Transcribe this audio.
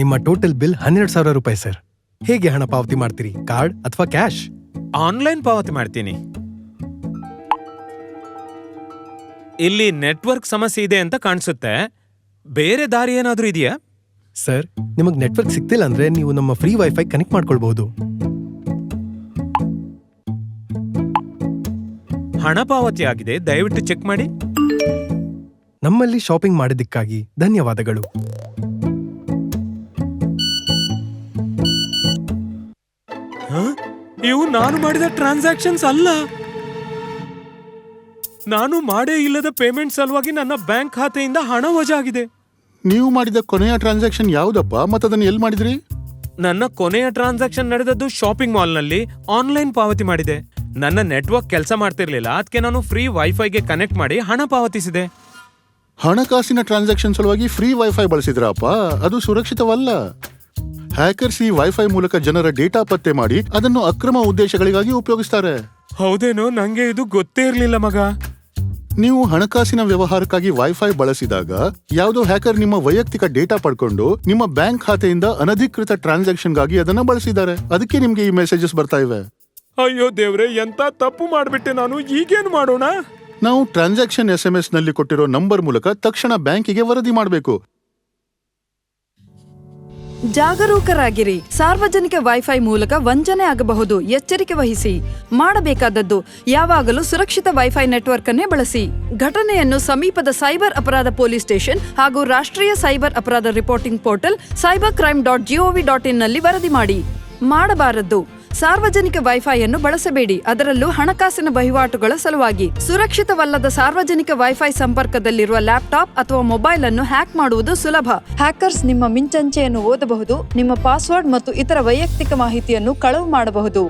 ನಿಮ್ಮ total bill 12,000 ರೂಪಾಯಿ sir. ಹೇಗೆ ಹಣ ಪಾವತಿ ಮಾಡ್ತೀರಿ, ಕಾರ್ಡ್ ಅಥವಾ ಕ್ಯಾಶ್? ಆನ್ಲೈನ್ ಪಾವತಿ ಮಾಡ್ತೀನಿ. ಇಲ್ಲಿ ನೆಟ್ವರ್ಕ್ ಸಮಸ್ಯೆ ಇದೆ ಅಂತ ಕಾಣಿಸುತ್ತೆ. ಬೇರೆ ದಾರಿ ಏನಾದ್ರೂ ಇದೆಯಾ? ಸರ್, ನಿಮಗೆ ನೆಟ್ವರ್ಕ್ ಸಿಗ್ತಿಲ್ಲ ಅಂದ್ರೆ ನೀವು ನಮ್ಮ ಫ್ರೀ ವೈಫೈ ಕನೆಕ್ಟ್ ಮಾಡ್ಕೊಳ್ಬಹುದು. ಹಣ ಪಾವತಿ ಆಗಿದೆ, ದಯವಿಟ್ಟು ಚೆಕ್ ಮಾಡಿ. ನಮ್ಮಲ್ಲಿ ಶಾಪಿಂಗ್ ಮಾಡಿದ್ದಕ್ಕಾಗಿ ಧನ್ಯವಾದಗಳು. ಇವು ನಾನು ಮಾಡಿದ ಟ್ರಾನ್ಸಾಕ್ಷನ್ಸ್ ಅಲ್ಲ. ನಾನು ಮಾಡೇ ಇಲ್ಲದ ಪೇಮೆಂಟ್ ಸಲುವಾಗಿ ನನ್ನ ಬ್ಯಾಂಕ್ ಖಾತೆಯಿಂದ ಹಣ ವಜಾಗಿದೆ. ನೀವು ಮಾಡಿದ ಕೊನೆಯ ಟ್ರಾನ್ಸಾಕ್ಷನ್ ಯಾವ್ದಪ್ಪ? ಮತ್ತದನ್ನು ಎಲ್ಲಿ ಮಾಡಿದ್ರಿ? ನನ್ನ ಕೊನೆಯ ಟ್ರಾನ್ಸಾಕ್ಷನ್ ನಡೆದದ್ದು ಶಾಪಿಂಗ್ ಮಾಲ್ನಲ್ಲಿ ಆನ್ಲೈನ್ ಪಾವತಿ ಮಾಡಿದೆ. ನನ್ನ ನೆಟ್ವರ್ಕ್ ಕೆಲಸ ಮಾಡ್ತಿರ್ಲಿಲ್ಲ, ಅದಕ್ಕೆ ನಾನು ಫ್ರೀ ವೈಫೈಗೆ ಕನೆಕ್ಟ್ ಮಾಡಿ ಹಣ ಪಾವತಿಸಿದೆ. ಹಣಕಾಸಿನ ಟ್ರಾನ್ಸಾಕ್ಷನ್ ಸಲುವಾಗಿ ಫ್ರೀ ವೈಫೈ ಬಳಸಿದ್ರಪ್ಪ? ಅದು ಸುರಕ್ಷಿತವಲ್ಲ. ಹ್ಯಾಕರ್ಸ್ ಈ ವೈಫೈ ಮೂಲಕ ಜನರ ಡೇಟಾ ಪತ್ತೆ ಮಾಡಿ ಅದನ್ನು ಅಕ್ರಮ ಉದ್ದೇಶಗಳಿಗಾಗಿ ಉಪಯೋಗಿಸ್ತಾರೆ. ಹೌದೇನೋ, ನಂಗೆ ಇದು ಗೊತ್ತೇ ಇರ್ಲಿಲ್ಲ ಮಗ. ನೀವು ಹಣಕಾಸಿನ ವ್ಯವಹಾರಕ್ಕಾಗಿ ವೈಫೈ ಬಳಸಿದಾಗ ಯಾವುದೋ ಹ್ಯಾಕರ್ ನಿಮ್ಮ ವೈಯಕ್ತಿಕ ಡೇಟಾ ಪಡ್ಕೊಂಡು ನಿಮ್ಮ ಬ್ಯಾಂಕ್ ಖಾತೆಯಿಂದ ಅನಧಿಕೃತ ಟ್ರಾನ್ಸಾಕ್ಷನ್ಗಾಗಿ ಅದನ್ನ ಬಳಸಿದ್ದಾರೆ. ಅದಕ್ಕೆ ನಿಮ್ಗೆ ಈ ಮೆಸೇಜಸ್ ಬರ್ತಾ ಇವೆ. ಅಯ್ಯೋ ದೇವ್ರೆ, ಎಂತ ತಪ್ಪು ಮಾಡ್ಬಿಟ್ಟೆ ನಾನು. ಈಗೇನು ಮಾಡೋಣ? ನಾವು ಟ್ರಾನ್ಸಾಕ್ಷನ್ SMS ನಲ್ಲಿ ಕೊಟ್ಟಿರೋ ನಂಬರ್ ಮೂಲಕ ತಕ್ಷಣ ಬ್ಯಾಂಕಿಗೆ ವರದಿ ಮಾಡಬೇಕು. ಜಾಗರೂಕರಾಗಿರಿ. ಸಾರ್ವಜನಿಕ ವೈಫೈ ಮೂಲಕ ವಂಚನೆ ಆಗಬಹುದು. ಎಚ್ಚರಿಕೆ ವಹಿಸಿ. ಮಾಡಬೇಕಾದದ್ದು ಯಾವಾಗಲೂ ಸುರಕ್ಷಿತ ವೈಫೈ ನೆಟ್ವರ್ಕ್ ಅನ್ನೇ ಬಳಸಿ. ಘಟನೆಯನ್ನು ಸಮೀಪದ ಸೈಬರ್ ಅಪರಾಧ ಪೊಲೀಸ್ ಸ್ಟೇಷನ್ ಹಾಗೂ ರಾಷ್ಟ್ರೀಯ ಸೈಬರ್ ಅಪರಾಧ ರಿಪೋರ್ಟಿಂಗ್ ಪೋರ್ಟಲ್ cybercrime.gov.in ನಲ್ಲಿ ವರದಿ ಮಾಡಿ. ಮಾಡಬಾರದ್ದು. ಸಾರ್ವಜನಿಕ ವೈಫೈಯನ್ನು ಬಳಸಬೇಡಿ, ಅದರಲ್ಲೂ ಹಣಕಾಸಿನ ವಹಿವಾಟುಗಳ ಸಲುವಾಗಿ. ಸುರಕ್ಷಿತವಲ್ಲದ ಸಾರ್ವಜನಿಕ ವೈಫೈ ಸಂಪರ್ಕದಲ್ಲಿರುವ ಲ್ಯಾಪ್ಟಾಪ್ ಅಥವಾ ಮೊಬೈಲ್ ಅನ್ನು ಹ್ಯಾಕ್ ಮಾಡುವುದು ಸುಲಭ. ಹ್ಯಾಕರ್ಸ್ ನಿಮ್ಮ ಮಿಂಚಂಚೆಯನ್ನು ಓದಬಹುದು, ನಿಮ್ಮ ಪಾಸ್ವರ್ಡ್ ಮತ್ತು ಇತರ ವೈಯಕ್ತಿಕ ಮಾಹಿತಿಯನ್ನು ಕಳವು ಮಾಡಬಹುದು.